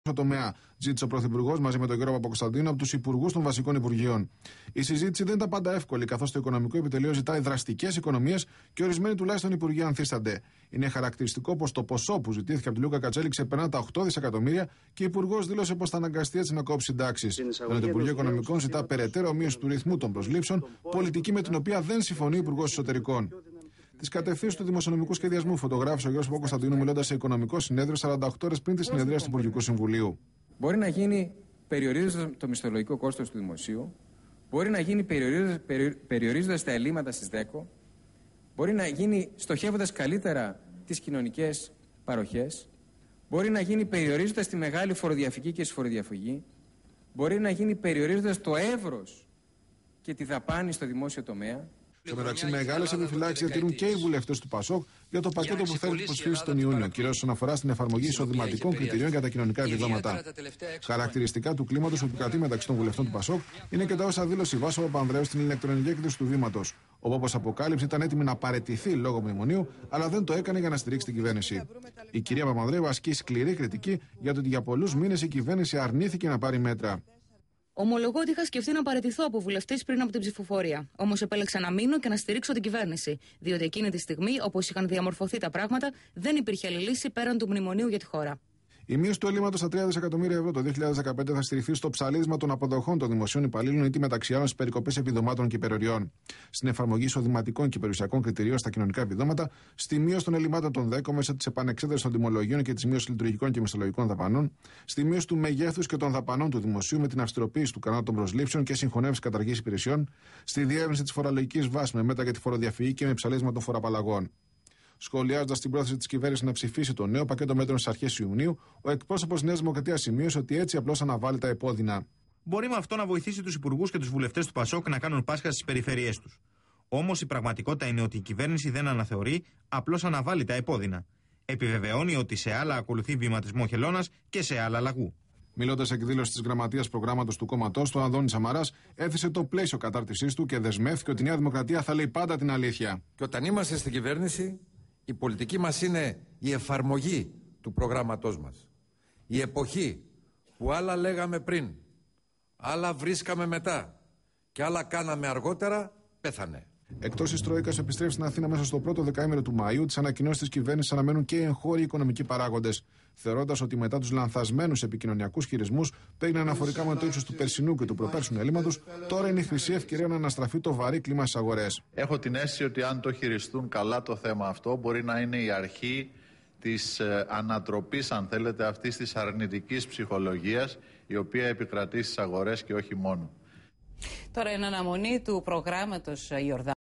τομέα, ζήτησε ο Πρωθυπουργός μαζί με τον κύριο Παπακοσταντίνο από τους υπουργούς των βασικών υπουργείων. Η συζήτηση δεν ήταν πάντα εύκολη, καθώς το οικονομικό επιτελείο ζητάει δραστικές οικονομίες και ορισμένοι τουλάχιστον υπουργοί ανθίστανται. Είναι χαρακτηριστικό πως το ποσό που ζητήθηκε από τον Λούκα Κατσέλη ξεπερνά τα 8 δισεκατομμύρια και ο υπουργός δήλωσε πως θα αναγκαστεί έτσι να κόψει συντάξεις. Ενώ το Υπουργείο Οικονομικών ζητά περαιτέρω μείωση του ρυθμού των προσλήψεων, πολιτική με την οποία δεν συμφωνεί ο Υπουργός Εσωτερικών. Τις κατευθύνσεις του δημοσιονομικού σχεδιασμού φωτογράφησε ο κ. Παπακοσταντίνου μιλώντας σε οικονομικό συνέδριο 48 ώρες πριν τη συνεδρίαση του Υπουργικού Συμβουλίου. Μπορεί να γίνει περιορίζοντας το μισθολογικό κόστος του δημοσίου, μπορεί να γίνει περιορίζοντας τα ελλείμματα στις ΔΕΚΟ, μπορεί να γίνει στοχεύοντας καλύτερα τις κοινωνικές παροχές, μπορεί να γίνει περιορίζοντας τη μεγάλη φοροδιαφυγή και τη φοροδιαφυγή, μπορεί να γίνει περιορίζοντας το εύρος και τη δαπάνη στο δημόσιο τομέα. Στο μεταξύ, μεγάλες επιφυλάξεις διατηρούν και οι βουλευτές του ΠΑΣΟΚ για το πακέτο που θέλει προσφύγει τον Ιούνιο, κυρίως όσον αφορά στην εφαρμογή εισοδηματικών κριτηρίων για τα κοινωνικά επιδόματα. Χαρακτηριστικά του κλίματος που επικρατεί μεταξύ των βουλευτών του ΠΑΣΟΚ είναι και τα όσα δήλωσε η Βάσο Παπανδρέου στην ηλεκτρονική έκδοση του Βήματος. Όπως αποκάλυψε, ήταν έτοιμη να παραιτηθεί λόγω μνημονίου, αλλά δεν το έκανε για να στηρίξει την κυβέρνηση. Η κυρία Παπανδρέου ασκεί σκληρή κριτική για το ότι για πολλούς μήνες η κυβέρνηση αρνήθηκε να πάρει μέτρα. Ομολογώ ότι είχα σκεφτεί να παραιτηθώ από βουλευτής πριν από την ψηφοφορία. Όμως επέλεξα να μείνω και να στηρίξω την κυβέρνηση. Διότι εκείνη τη στιγμή, όπως είχαν διαμορφωθεί τα πράγματα, δεν υπήρχε άλλη λύση πέραν του μνημονίου για τη χώρα. Η μείωση του ελλείμματος στα 3 δισεκατομμύρια ευρώ το 2015 θα στηριχθεί στο ψαλίδισμα των αποδοχών των δημοσίων υπαλλήλων ή τη μεταξύ άλλων στις περικοπές επιδομάτων και υπεροριών, στην εφαρμογή εισοδηματικών και περιουσιακών κριτηρίων στα κοινωνικά επιδόματα, στη μείωση των ελλειμμάτων των ΔΕΚΟ μέσω της επανεξέτασης των τιμολογίων και της μείωσης λειτουργικών και μισθολογικών δαπανών, στη μείωση του μεγέθους και των δαπανών του δημοσίου με την αυστηροποίηση του κανόνα των προσλήψεων και συγχωνεύσεις καταργής υπηρεσιών, στη διεύρυνση της φορολογικής βάσης με μέτρα για τη φοροδιαφυγή και με ψαλίδισμα των φοροαπαλλαγών. Σχολιάζοντας την πρόθεση της κυβέρνησης να ψηφίσει το νέο πακέτο μέτρων στις αρχές Ιουνίου, ο εκπρόσωπος Νέας Δημοκρατίας σημείωσε ότι έτσι απλώς αναβάλει τα επώδυνα. Μπορεί με αυτό να βοηθήσει τους υπουργούς και τους βουλευτές του ΠΑΣΟΚ να κάνουν Πάσχα στις περιφερειές τους. Όμως η πραγματικότητα είναι ότι η κυβέρνηση δεν αναθεωρεί, απλώς αναβάλει τα επώδυνα. Επιβεβαιώνει ότι σε άλλα ακολουθεί βηματισμό χελώνας και σε άλλα λαγού. Μιλώντας σε εκδήλωση της γραμματείας προγράμματος του κόμματός του, ο Ανδώνης Σαμαράς έθεσε το πλαίσιο κατάρτισής του και δεσμεύτηκε ότι η Νέα Δημοκρατία θα λέει πάντα την αλήθεια. Και όταν είμαστε στην κυβέρνηση, η πολιτική μας είναι η εφαρμογή του προγράμματός μας. Η εποχή που άλλα λέγαμε πριν, άλλα βρίσκαμε μετά και άλλα κάναμε αργότερα, πέθανε. Εκτός της Τρόικας, επιστρέφει στην Αθήνα μέσα στο πρώτο δεκαήμερο του Μαΐου. Τις ανακοινώσεις της κυβέρνησης αναμένουν και οι εγχώροι οικονομικοί παράγοντες, θεωρώντας ότι μετά τους λανθασμένους επικοινωνιακούς χειρισμούς που έγιναν αναφορικά με το ύψος του περσινού και του προπέρσινου ελλείμματος, τώρα είναι η χρυσή ευκαιρία να αναστραφεί το βαρύ κλίμα στις αγορές. Έχω την αίσθηση ότι αν το χειριστούν καλά το θέμα αυτό, μπορεί να είναι η αρχή της ανατροπής, αν θέλετε, αυτής της αρνητικής ψυχολογίας, η οποία επικρατεί στις αγορές και όχι μόνο. Τώρα, εν αναμονή του προγράμματος Ιορδάνη.